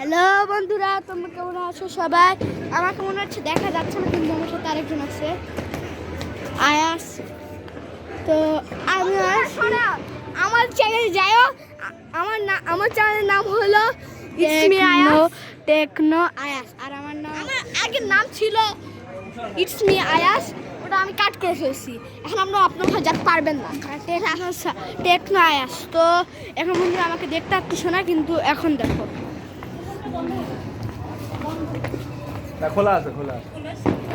Hello বন্ধুরা, তোমরা কেমন আছো সবাই? আমাকে মনে হচ্ছে দেখা যাচ্ছে না, কিন্তু আমার সাথে আরেকজন আছে, আয়াস। তো আমি আমার চ্যানেলে যাইও। আমার চ্যানেলের নাম হলো টেকনো আয়াস, আর আমার আগের নাম ছিল ইটস মি আয়াস। ওটা আমি কাট করে ফেলছি। এখন আমরা আপনার যেতে পারবেন না, টেকনো আয়াস। তো এখন বন্ধুরা আমাকে দেখতে পাচ্ছ না, কিন্তু এখন দেখো খোলা আছে, খোলা আছে।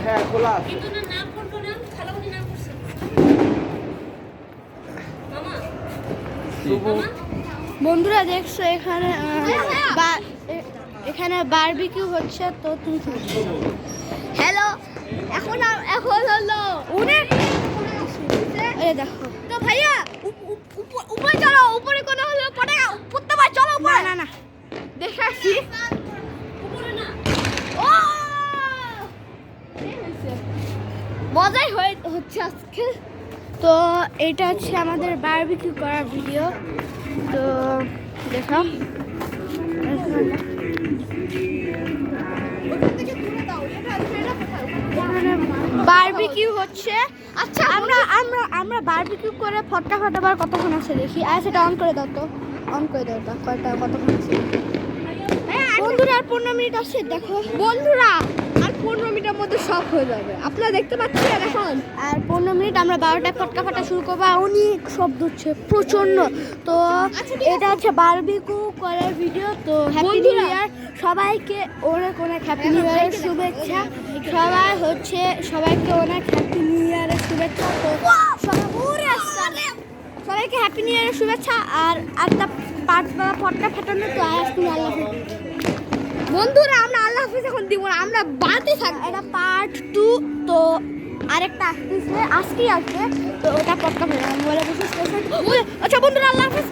হ্যাঁ, খোলা আছে। বন্ধুরা দেখছো এখানে বারবিকিউ হচ্ছে। তো তুমি হ্যালো, এখন হলো অনেক দেখো। তো ভাইয়া উপরে চলো, উপরে কোনো হলো পড়ে পড়তে পার, চলো উপরে। না দেখে আসি। মজাই হচ্ছে আজকে। তো এটা হচ্ছে আমাদের বারবিকিউ করার ভিডিও। তো দেখো বারবিকিউ হচ্ছে। আচ্ছা, আমরা বারবিকিউ করে ফটকা ফাটাবার কতক্ষণ আছে দেখি। সেটা অন করে দাও, তো অন করে দাও। কতক্ষণ আছে বন্ধুরা? আর 15 মিনিট আছে। দেখো বন্ধুরা, আর 15 মিনিটের মধ্যে সব হয়ে যাবে। আপনারা দেখতে পাচ্ছেন এখন। আর 15 মিনিট আমরা 12টায় ফটকা ফাটা শুরু করবো। অনেক শব্দ হচ্ছে প্রচন্ড। তো এটা হচ্ছে বারবিকিউ করার ভিডিও। তো হ্যাপি নিউ ইয়ার সবাইকে, অনেক হ্যাপি নিউ ইয়ারের শুভেচ্ছা। সবাইকে অনেক হ্যাপি নিউ ইয়ারের শুভেচ্ছা। তো সবাইকে হ্যাপি নিউ ইয়ারের শুভেচ্ছা। আর একটা ফটকা ফাটানো। তো তুমি আল্লাহ বন্ধুরা, আমরা আল্লাহ হাফেজ এখন দিব না, আমরা বাড়তে থাকবো। এটা পার্ট 2। তো আরেকটা আজকেই আসবে। তো ওটা পটকা ফেলে বলে বিশেষ। আচ্ছা বন্ধুরা, আল্লাহ হাফেজ।